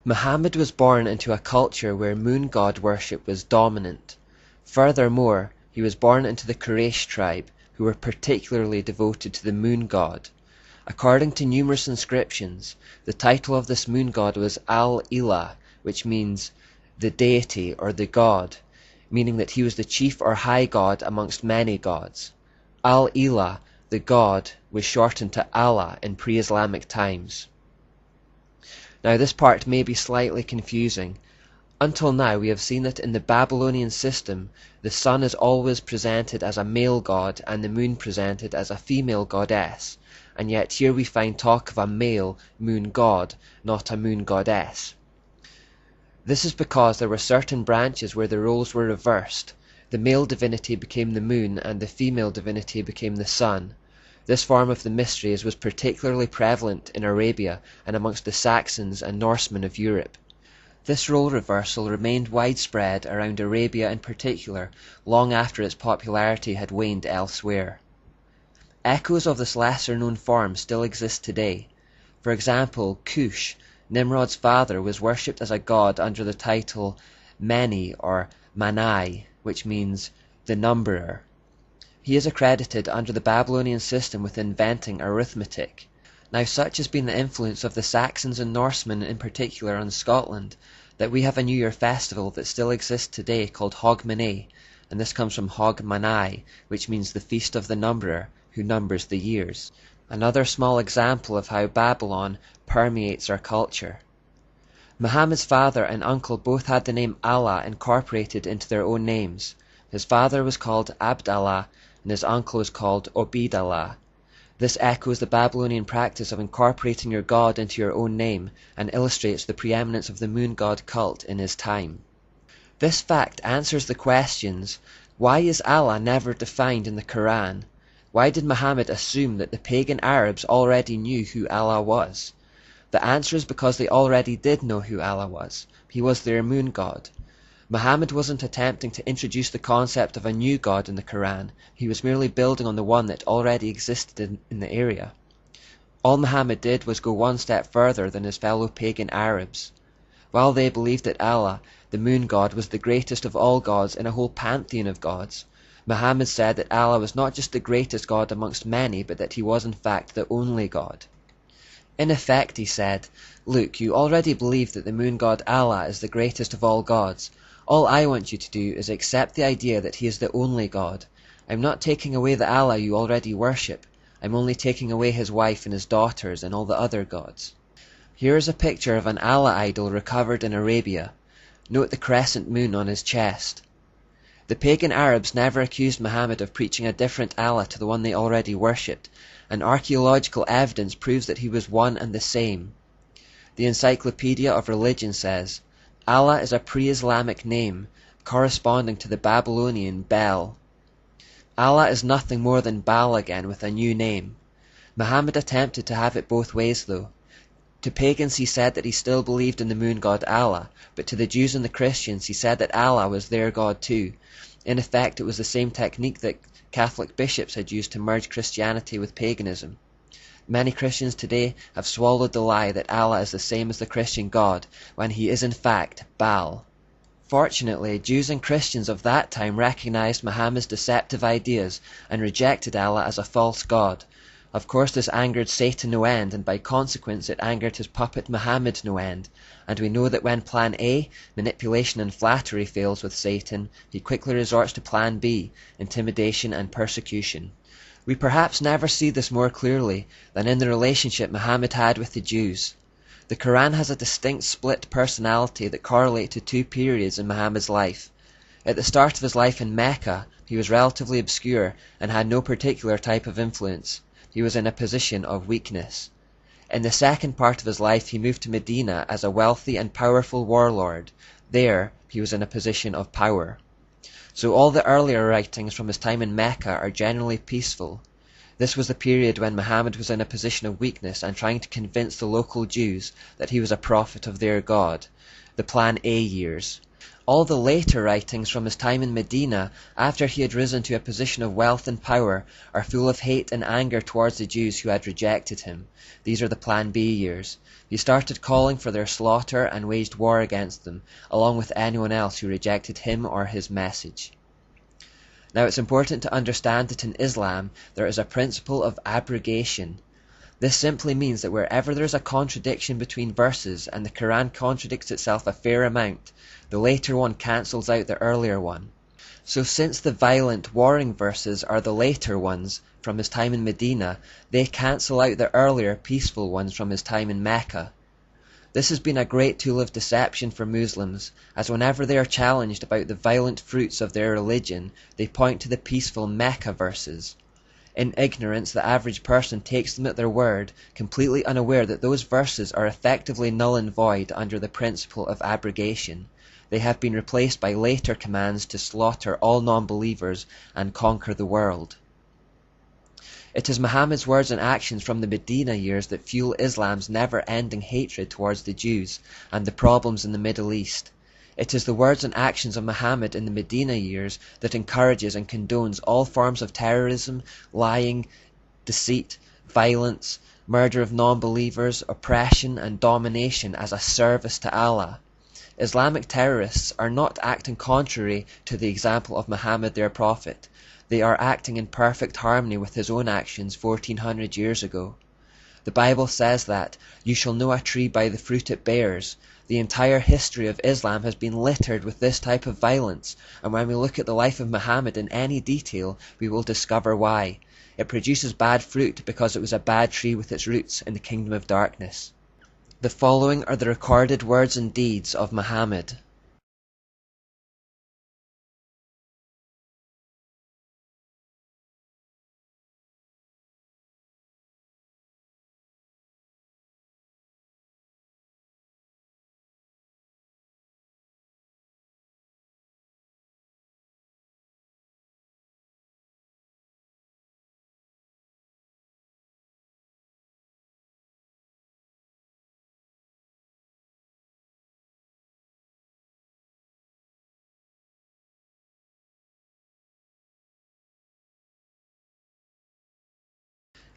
Muhammad was born into a culture where moon god worship was dominant. Furthermore, he was born into the Quraysh tribe, who were particularly devoted to the moon god. According to numerous inscriptions, the title of this moon god was Al-Ilah, which means the deity or the god, meaning that he was the chief or high god amongst many gods. Al-Ilah, the god, was shortened to Allah in pre-Islamic times. Now this part may be slightly confusing. Until now we have seen that in the Babylonian system the sun is always presented as a male god and the moon presented as a female goddess, and yet here we find talk of a male moon god, not a moon goddess. This is because there were certain branches where the roles were reversed. The male divinity became the moon and the female divinity became the sun. This form of the mysteries was particularly prevalent in Arabia and amongst the Saxons and Norsemen of Europe. This role reversal remained widespread around Arabia in particular, long after its popularity had waned elsewhere. Echoes of this lesser-known form still exist today. For example, Cush, Nimrod's father, was worshipped as a god under the title Meni or Manai, which means the numberer. He is accredited under the Babylonian system with inventing arithmetic. Now such has been the influence of the Saxons and Norsemen in particular on Scotland, that we have a New Year festival that still exists today called Hogmanay, and this comes from Hogmanay, which means the feast of the numberer, who numbers the years. Another small example of how Babylon permeates our culture. Muhammad's father and uncle both had the name Allah incorporated into their own names. His father was called Abd Allah, and his uncle was called Obid Allah. This echoes the Babylonian practice of incorporating your god into your own name, and illustrates the preeminence of the moon god cult in his time. This fact answers the questions: why is Allah never defined in the Quran? Why did Muhammad assume that the pagan Arabs already knew who Allah was? The answer is because they already did know who Allah was. He was their moon god. Muhammad wasn't attempting to introduce the concept of a new god in the Quran, he was merely building on the one that already existed in the area. All Muhammad did was go one step further than his fellow pagan Arabs. While they believed that Allah, the moon god, was the greatest of all gods in a whole pantheon of gods, Muhammad said that Allah was not just the greatest god amongst many, but that he was in fact the only god. In effect, he said, "Look, you already believe that the moon god Allah is the greatest of all gods. All I want you to do is accept the idea that he is the only God. I'm not taking away the Allah you already worship. I'm only taking away his wife and his daughters and all the other gods." Here is a picture of an Allah idol recovered in Arabia. Note the crescent moon on his chest. The pagan Arabs never accused Muhammad of preaching a different Allah to the one they already worshipped, and archaeological evidence proves that he was one and the same. The Encyclopedia of Religion says, Allah is a pre-Islamic name corresponding to the Babylonian Bel. Allah is nothing more than Baal again with a new name. Muhammad attempted to have it both ways though. To pagans he said that he still believed in the moon god Allah, but to the Jews and the Christians he said that Allah was their god too. In effect, it was the same technique that Catholic bishops had used to merge Christianity with paganism. Many Christians today have swallowed the lie that Allah is the same as the Christian God, when he is in fact Baal. Fortunately, Jews and Christians of that time recognized Muhammad's deceptive ideas and rejected Allah as a false god. Of course this angered Satan no end, and by consequence it angered his puppet Muhammad no end, and we know that when plan A, manipulation and flattery, fails with Satan, he quickly resorts to plan B, intimidation and persecution. We perhaps never see this more clearly than in the relationship Muhammad had with the Jews. The Quran has a distinct split personality that correlate to two periods in Muhammad's life. At the start of his life in Mecca, he was relatively obscure and had no particular type of influence. He was in a position of weakness. In the second part of his life he moved to Medina as a wealthy and powerful warlord. There he was in a position of power. So all the earlier writings from his time in Mecca are generally peaceful. This was the period when Muhammad was in a position of weakness and trying to convince the local Jews that he was a prophet of their God, the Plan A years. All the later writings from his time in Medina, after he had risen to a position of wealth and power, are full of hate and anger towards the Jews who had rejected him. These are the Plan B years. He started calling for their slaughter and waged war against them, along with anyone else who rejected him or his message. Now it's important to understand that in Islam there is a principle of abrogation. This simply means that wherever there is a contradiction between verses and the Quran contradicts itself a fair amount, the later one cancels out the earlier one. So since the violent, warring verses are the later ones from his time in Medina, they cancel out the earlier, peaceful ones from his time in Mecca. This has been a great tool of deception for Muslims, as whenever they are challenged about the violent fruits of their religion, they point to the peaceful Mecca verses. In ignorance, the average person takes them at their word, completely unaware that those verses are effectively null and void under the principle of abrogation. They have been replaced by later commands to slaughter all non-believers and conquer the world. It is Muhammad's words and actions from the Medina years that fuel Islam's never-ending hatred towards the Jews and the problems in the Middle East. It is the words and actions of Muhammad in the Medina years that encourages and condones all forms of terrorism, lying, deceit, violence, murder of non-believers, oppression and domination as a service to Allah. Islamic terrorists are not acting contrary to the example of Muhammad their prophet. They are acting in perfect harmony with his own actions 1400 years ago. The Bible says that, "You shall know a tree by the fruit it bears." The entire history of Islam has been littered with this type of violence, and when we look at the life of Muhammad in any detail, we will discover why. It produces bad fruit because it was a bad tree with its roots in the kingdom of darkness. The following are the recorded words and deeds of Muhammad.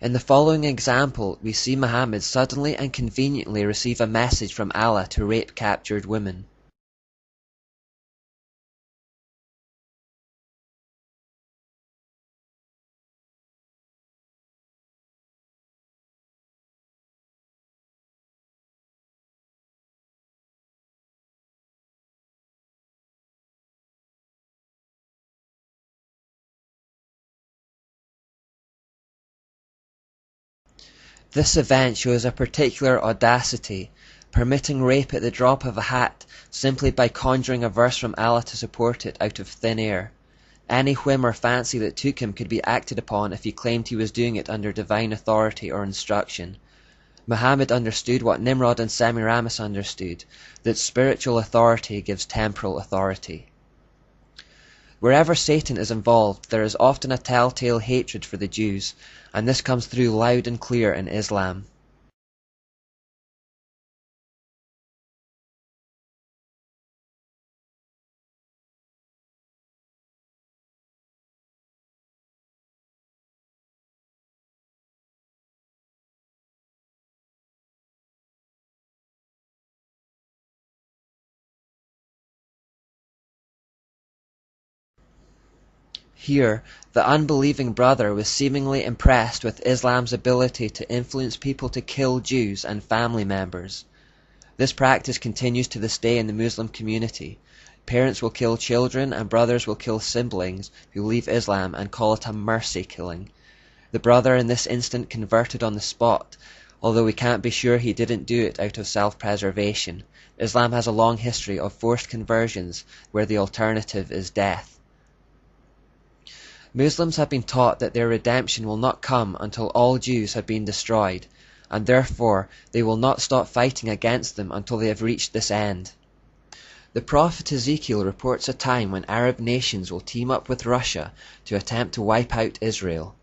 In the following example, we see Muhammad suddenly and conveniently receive a message from Allah to rape captured women. This event shows a particular audacity, permitting rape at the drop of a hat simply by conjuring a verse from Allah to support it out of thin air. Any whim or fancy that took him could be acted upon if he claimed he was doing it under divine authority or instruction. Muhammad understood what Nimrod and Semiramis understood, that spiritual authority gives temporal authority. Wherever Satan is involved, there is often a telltale hatred for the Jews, and this comes through loud and clear in Islam. Here, the unbelieving brother was seemingly impressed with Islam's ability to influence people to kill Jews and family members. This practice continues to this day in the Muslim community. Parents will kill children and brothers will kill siblings who leave Islam and call it a mercy killing. The brother in this instant converted on the spot, although we can't be sure he didn't do it out of self-preservation. Islam has a long history of forced conversions where the alternative is death. Muslims have been taught that their redemption will not come until all Jews have been destroyed, and therefore they will not stop fighting against them until they have reached this end. The prophet Ezekiel reports a time when Arab nations will team up with Russia to attempt to wipe out Israel.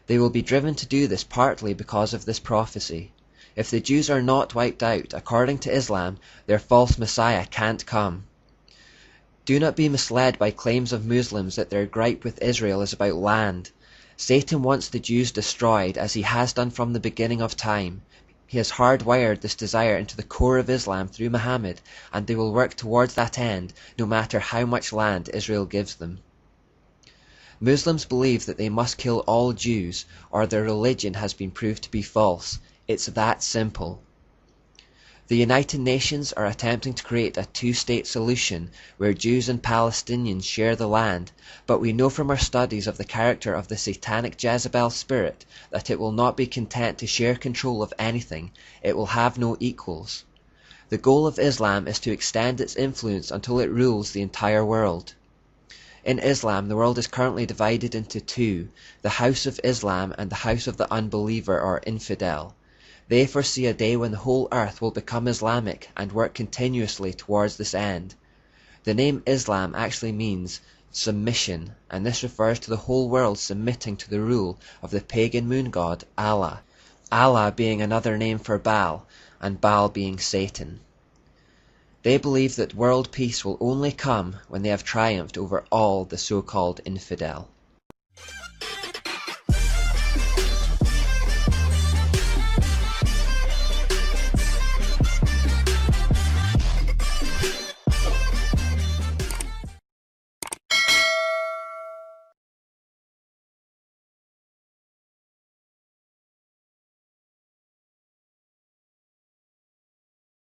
They will be driven to do this partly because of this prophecy. If the Jews are not wiped out, according to Islam, their false Messiah can't come. Do not be misled by claims of Muslims that their gripe with Israel is about land. Satan wants the Jews destroyed, as he has done from the beginning of time. He has hardwired this desire into the core of Islam through Muhammad, and they will work towards that end, no matter how much land Israel gives them. Muslims believe that they must kill all Jews, or their religion has been proved to be false. It's that simple. The United Nations are attempting to create a two-state solution where Jews and Palestinians share the land, but we know from our studies of the character of the satanic Jezebel spirit that it will not be content to share control of anything. It will have no equals. The goal of Islam is to extend its influence until it rules the entire world. In Islam, the world is currently divided into two, the House of Islam and the House of the Unbeliever or Infidel. They foresee a day when the whole earth will become Islamic and work continuously towards this end. The name Islam actually means submission, and this refers to the whole world submitting to the rule of the pagan moon god Allah, Allah being another name for Baal, and Baal being Satan. They believe that world peace will only come when they have triumphed over all the so-called infidel.